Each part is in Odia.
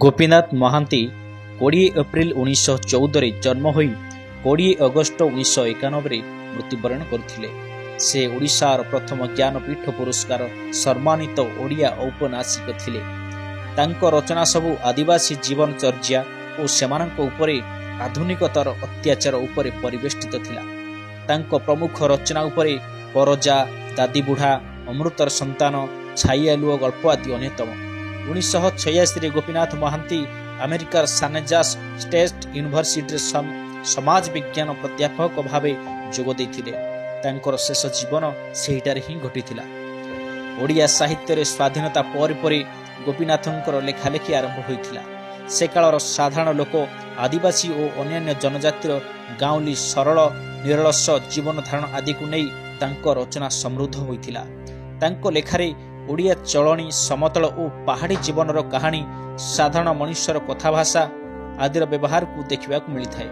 ଗୋପୀନାଥ ମହାନ୍ତି 20 ଏପ୍ରିଲ 1914 ଜନ୍ମ ହୋଇ 20 ଅଗଷ୍ଟ 1991 ମୃତ୍ୟୁବରଣ କରିଥିଲେ। ସେ ଓଡ଼ିଶାର ପ୍ରଥମ ଜ୍ଞାନପୀଠ ପୁରସ୍କାର ସମ୍ମାନିତ ଓଡ଼ିଆ ଔପନ୍ୟାସିକ ଥିଲେ। ତାଙ୍କ ରଚନା ସବୁ ଆଦିବାସୀ ଜୀବନଚର୍ଯ୍ୟା ଓ ସେମାନଙ୍କ ଉପରେ ଆଧୁନିକତାର ଅତ୍ୟାଚାର ଉପରେ ପରିବେଷ୍ଟିତ ଥିଲା। ତାଙ୍କ ପ୍ରମୁଖ ରଚନା ଉପରେ ପରଜା, ଦାଦିବୁଢ଼ା, ଅମୃତର ସନ୍ତାନ, ଛାଇଆଲୁଅ ଗଳ୍ପ ଆଦି ଅନ୍ୟତମ। 1986 ଗୋପୀନାଥ ମହାନ୍ତି ଆମେରିକାର ସାନେଜାସ୍ ଷ୍ଟେଟ୍ ୟୁନିଭର୍ସିଟିରେ ସମାଜ ବିଜ୍ଞାନ ପ୍ରାଧ୍ୟାପକ ଭାବେ ଯୋଗ ଦେଇଥିଲେ। ତାଙ୍କର ଶେଷ ଜୀବନ ସେହିଠାରେ ହିଁ ଘଟିଥିଲା। ଓଡ଼ିଆ ସାହିତ୍ୟରେ ସ୍ୱାଧୀନତା ପରେ ପରେ ଗୋପୀନାଥଙ୍କର ଲେଖାଲେଖି ଆରମ୍ଭ ହୋଇଥିଲା। ସେ କାଳର ସାଧାରଣ ଲୋକ, ଆଦିବାସୀ ଓ ଅନ୍ୟାନ୍ୟ ଜନଜାତିର ଗାଉଁଲି ସରଳ ନିରଳସ ଜୀବନ ଧାରଣ ଆଦିକୁ ନେଇ ତାଙ୍କ ରଚନା ସମୃଦ୍ଧ ହୋଇଥିଲା। ତାଙ୍କ ଲେଖାରେ ଓଡ଼ିଆ ଚଳଣି, ସମତଳ ଓ ପାହାଡ଼ି ଜୀବନର କାହାଣୀ, ସାଧାରଣ ମଣିଷର କଥାଭାଷା ଆଦିର ବ୍ୟବହାରକୁ ଦେଖିବାକୁ ମିଳିଥାଏ।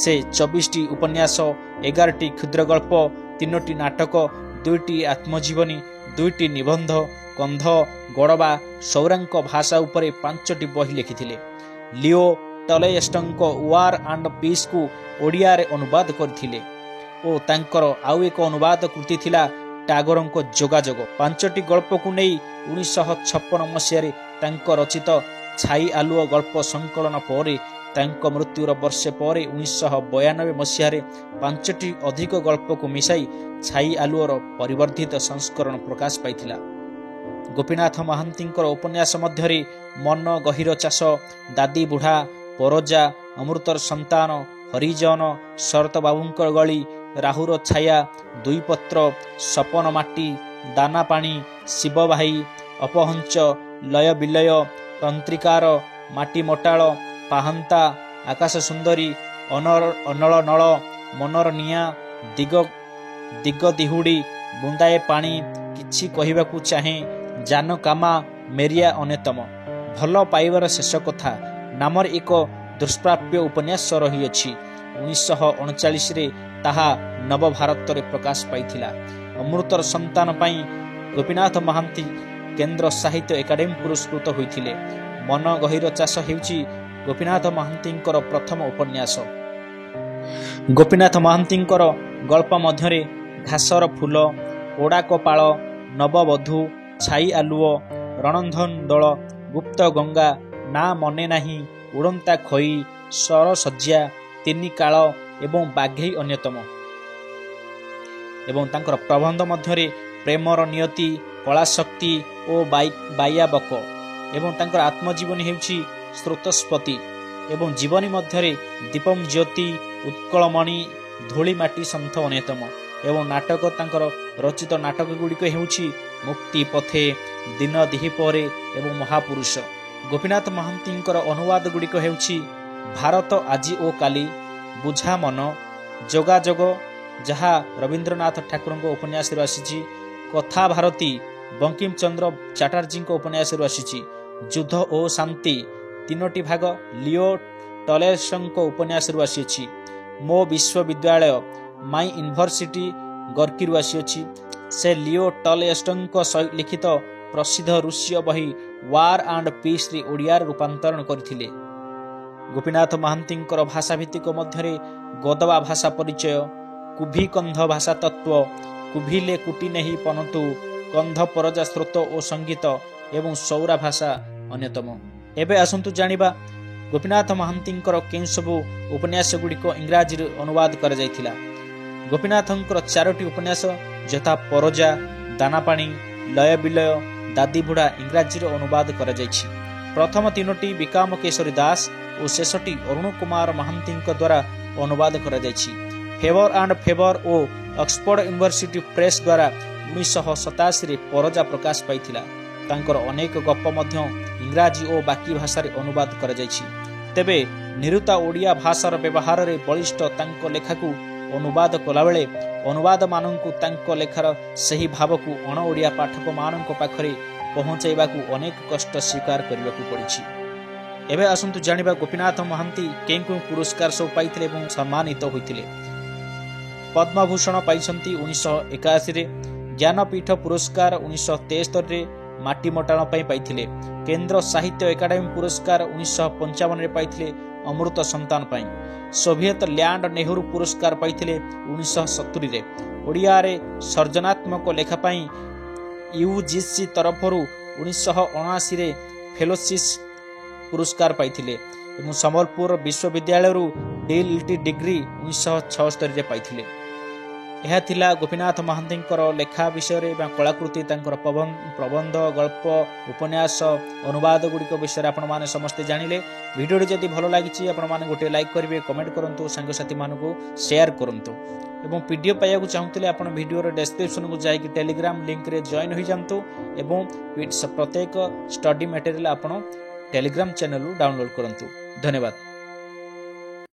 ସେ 24ଟି ଉପନ୍ୟାସ, 11ଟି କ୍ଷୁଦ୍ରଗଳ୍ପ, 3ଟି ନାଟକ, 2ଟି ଆତ୍ମଜୀବନୀ, 2ଟି ନିବନ୍ଧ, କନ୍ଧ, ଗଡ଼ବା, ସୌରାଙ୍କ ଭାଷା ଉପରେ 5ଟି ବହି ଲେଖିଥିଲେ। ଲିଓ ଟଲଷ୍ଟୟଙ୍କ ୱାର୍ ଆଣ୍ଡ ପିସ୍କୁ ଓଡ଼ିଆରେ ଅନୁବାଦ କରିଥିଲେ ଓ ତାଙ୍କର ଆଉ ଏକ ଅନୁବାଦ କୃତି ଥିଲା ଟାଗୋରଙ୍କ ଯୋଗାଯୋଗ। 5ଟି ଗଳ୍ପକୁ ନେଇ 1956 ମସିହାରେ ତାଙ୍କ ରଚିତ ଛାଇ ଆଲୁଅ ଗଳ୍ପ ସଂକଳନ ପରେ ତାଙ୍କ ମୃତ୍ୟୁର ବର୍ଷେ ପରେ 1992 ମସିହାରେ 5ଟି ଅଧିକ ଗଳ୍ପକୁ ମିଶାଇ ଛାଇ ଆଲୁଅର ପରିବର୍ଦ୍ଧିତ ସଂସ୍କରଣ ପ୍ରକାଶ ପାଇଥିଲା। ଗୋପୀନାଥ ମହାନ୍ତିଙ୍କର ଉପନ୍ୟାସ ମଧ୍ୟରେ ମନ ଗହୀର ଚାଷ, ଦାଦିବୁଢ଼ା, ପରଜା, ଅମୃତର ସନ୍ତାନ, ହରିଜନ, ଶରତ ବାବୁଙ୍କର ଗଳି, ରାହୁର ଛାୟା, ଦୁଇପତ୍ର, ସପନ ମାଟି, ଦାନା ପାଣି, ଶିବ ଭାଇ, ଅପହଞ୍ଚ, ଲୟ ବିଲୟ, ତନ୍ତ୍ରିକାର, ମାଟି ମଟାଳ, ପାହାନ୍ତା, ଆକାଶ ସୁନ୍ଦରୀ, ଅନଳ ନଳ, ମନର ନିଆଁ, ଦିଗ ଦିହୁଡ଼ି, ବୁନ୍ଦାଏ ପାଣି, କିଛି କହିବାକୁ ଚାହେଁ, ଜାନ କାମା, ମେରିଆ ଅନ୍ୟତମ। ଭଲ ପାଇବାର ଶେଷ କଥା ନାମରେ ଏକ ଦୁଷ୍ପ୍ରାପ୍ୟ ଉପନ୍ୟାସ ରହିଅଛି। 1939ରେ ତାହା ନବଭାରତରେ ପ୍ରକାଶ ପାଇଥିଲା। ଅମୃତର ସନ୍ତାନ ପାଇଁ ଗୋପୀନାଥ ମହାନ୍ତି କେନ୍ଦ୍ର ସାହିତ୍ୟ ଏକାଡେମୀ ପୁରସ୍କୃତ ହୋଇଥିଲେ। ମନ ଗହୀର ଚାଷ ହେଉଛି ଗୋପୀନାଥ ମହାନ୍ତିଙ୍କର ପ୍ରଥମ ଉପନ୍ୟାସ। ଗୋପୀନାଥ ମହାନ୍ତିଙ୍କର ଗଳ୍ପ ମଧ୍ୟରେ ଘାସର ଫୁଲ, ପୋଡ଼ା କପାଳ, ନବବଧୂ, ଛାଇ ଆଲୁଅ, ରଣନ୍ଧନ ଦୋଳ, ଗୁପ୍ତ ଗଙ୍ଗା, ନା ମନେ ନାହିଁ, ଉଡ଼ନ୍ତା ଖଇ, ସରସଜ୍ଜା, ତିନି କାଳ ଏବଂ ବାଘେଇ ଅନ୍ୟତମ। ଏବଂ ତାଙ୍କର ପ୍ରବନ୍ଧ ମଧ୍ୟରେ ପ୍ରେମର ନିୟତି, କଳାଶକ୍ତି ଓ ବାୟାବକ। ଏବଂ ତାଙ୍କର ଆତ୍ମଜୀବନୀ ହେଉଛି ସ୍ରୋତସ୍ପତି। ଏବଂ ଜୀବନୀ ମଧ୍ୟରେ ଦୀପମ୍ ଜ୍ୟୋତି, ଉତ୍କଳମଣି, ଧୂଳିମାଟି ସନ୍ଥ ଅନ୍ୟତମ। ଏବଂ ନାଟକ ତାଙ୍କର ରଚିତ ନାଟକ ଗୁଡ଼ିକ ହେଉଛି ମୁକ୍ତି ପଥେ, ଦିନ ଦିହିପରେ ଏବଂ ମହାପୁରୁଷ। ଗୋପୀନାଥ ମହାନ୍ତିଙ୍କର ଅନୁବାଦ ଗୁଡ଼ିକ ହେଉଛି ଭାରତ ଆଜି ଓ କାଲି, ବୁଝା ମନ, ଯୋଗାଯୋଗ ଯାହା ରବୀନ୍ଦ୍ରନାଥ ଠାକୁରଙ୍କ ଉପନ୍ୟାସରୁ ଆସିଛି, କଥା ଭାରତୀ ବଙ୍କିମଚନ୍ଦ୍ର ଚାଟାର୍ଜୀଙ୍କ ଉପନ୍ୟାସରୁ ଆସିଛି, ଯୁଦ୍ଧ ଓ ଶାନ୍ତି 3ଟି ଭାଗ ଲିଓ ଟଲଷ୍ଟୟଙ୍କ ଉପନ୍ୟାସରୁ ଆସିଅଛି, ମୋ ବିଶ୍ୱବିଦ୍ୟାଳୟ ମାଇ ୟୁନିଭର୍ସିଟି ଗର୍କିରୁ ଆସିଅଛି। ସେ ଲିଓ ଟଲଷ୍ଟୟଙ୍କ ଲିଖିତ ପ୍ରସିଦ୍ଧ ରୁଷୀୟ ବହି ୱାର୍ ଆଣ୍ଡ ପିସ୍ରେ ଓଡ଼ିଆରେ ରୂପାନ୍ତରଣ କରିଥିଲେ। ଗୋପୀନାଥ ମହାନ୍ତିଙ୍କର ଭାଷାଭିତ୍ତିକ ମଧ୍ୟରେ ଗଦବା ଭାଷା ପରିଚୟ, କୁଭି କନ୍ଧ ଭାଷା ତତ୍ତ୍ୱ, କୁଭିଲେ କୁଟି ନେହି ପନତୁ, କନ୍ଧ ପରଜା ସ୍ରୋତ ଓ ସଙ୍ଗୀତ ଏବଂ ସୌରା ଭାଷା ଅନ୍ୟତମ। ଏବେ ଆସନ୍ତୁ ଜାଣିବା ଗୋପୀନାଥ ମହାନ୍ତିଙ୍କର କେଉଁ ସବୁ ଉପନ୍ୟାସ ଗୁଡ଼ିକ ଇଂରାଜୀରେ ଅନୁବାଦ କରାଯାଇଥିଲା। ଗୋପୀନାଥଙ୍କର 4ଟି ଉପନ୍ୟାସ ଯଥା ପରଜା, ଦାନାପାଣି, ଲୟ ବିଲୟ, ଦାଦିବୁଢ଼ା ଇଂରାଜୀରେ ଅନୁବାଦ କରାଯାଇଛି। ପ୍ରଥମ 3ଟି ବିକାମ କେଶରୀ ଦାସ ଓ ଶେଷଟି ଅରୁଣ କୁମାର ମହାନ୍ତିଙ୍କ ଦ୍ୱାରା ଅନୁବାଦ କରାଯାଇଛି। Favour and favour O Oxford university press ଦ୍ୱାରା 1987ରେ ପରଜା ପ୍ରକାଶ ପାଇଥିଲା। ତାଙ୍କର ଅନେକ ଗପ ମଧ୍ୟ ଇଂରାଜୀ ଓ ବାକି ଭାଷାରେ ଅନୁବାଦ କରାଯାଇଛି। ତେବେ ନିରୁତା ଓଡ଼ିଆ ଭାଷାର ବ୍ୟବହାରରେ ବଳିଷ୍ଠ ତାଙ୍କ ଲେଖାକୁ ଅନୁବାଦ କଲାବେଳେ ଅନୁବାଦମାନଙ୍କୁ ତାଙ୍କ ଲେଖାର ସେହି ଭାବକୁ ଅଣ ଓଡ଼ିଆ ପାଠକମାନଙ୍କ ପାଖରେ ପହଞ୍ଚାଇବାକୁ ଅନେକ କଷ୍ଟ ସ୍ୱୀକାର କରିବାକୁ ପଡ଼ିଛି। ଏବେ ଆସନ୍ତୁ ଜାଣିବା ଗୋପୀନାଥ ମହାନ୍ତି କେଉଁ କେଉଁ ପୁରସ୍କାର ସବୁ ପାଇଥିଲେ ଏବଂ ସମ୍ମାନିତ ହୋଇଥିଲେ। ପଦ୍ମଭୂଷଣ ପାଇଛନ୍ତି 1981ରେ, ଜ୍ଞାନପୀଠ ପୁରସ୍କାର 1973ରେ, ମାଟି ମଟାଣ ପାଇଁ ପାଇଥିଲେ। କେନ୍ଦ୍ର ସାହିତ୍ୟ ଏକାଡେମୀ ପୁରସ୍କାର 1955 ପାଇଥିଲେ ଅମୃତ ସନ୍ତାନ ପାଇଁ। ସୋଭିଏତ ଲ୍ୟାଣ୍ଡ ନେହେରୁ ପୁରସ୍କାର ପାଇଥିଲେ 1970। ଓଡ଼ିଆରେ ସର୍ଜନାତ୍ମକ ଲେଖା ପାଇଁ ୟୁଜିସି ତରଫରୁ 1979 ଫେଲୋସିପ୍ ପୁରସ୍କାର ପାଇଥିଲେ ଏବଂ ସମ୍ବଲପୁର ବିଶ୍ୱବିଦ୍ୟାଳୟରୁ ଡିଏଲ୍ଟି ଡିଗ୍ରୀ 1976 ପାଇଥିଲେ। ଏହା ଥିଲା ଗୋପୀନାଥ ମହାନ୍ତିଙ୍କର ଲେଖା ବିଷୟରେ ବା କଳାକୃତି, ତାଙ୍କର ପ୍ରବନ୍ଧ, ଗଳ୍ପ, ଉପନ୍ୟାସ, ଅନୁବାଦ ଗୁଡ଼ିକ ବିଷୟରେ ଆପଣମାନେ ସମସ୍ତେ ଜାଣିଲେ। ଭିଡ଼ିଓଟି ଯଦି ଭଲ ଲାଗିଛି ଆପଣମାନେ ଗୋଟିଏ ଲାଇକ୍ କରିବେ, କମେଣ୍ଟ କରନ୍ତୁ, ସାଙ୍ଗସାଥିମାନଙ୍କୁ ସେୟାର କରନ୍ତୁ ଏବଂ ପିଡିଏଫ୍ ପାଇବାକୁ ଚାହୁଁଥିଲେ ଆପଣ ଭିଡ଼ିଓର ଡେସ୍କ୍ରିପ୍ସନକୁ ଯାଇକି ଟେଲିଗ୍ରାମ ଲିଙ୍କରେ ଜଏନ୍ ହୋଇଯାଆନ୍ତୁ ଏବଂ ପ୍ରତ୍ୟେକ ଷ୍ଟଡି ମେଟେରିଆଲ ଆପଣ ଟେଲିଗ୍ରାମ ଚ୍ୟାନେଲରୁ ଡାଉନଲୋଡ୍ କରନ୍ତୁ। ଧନ୍ୟବାଦ।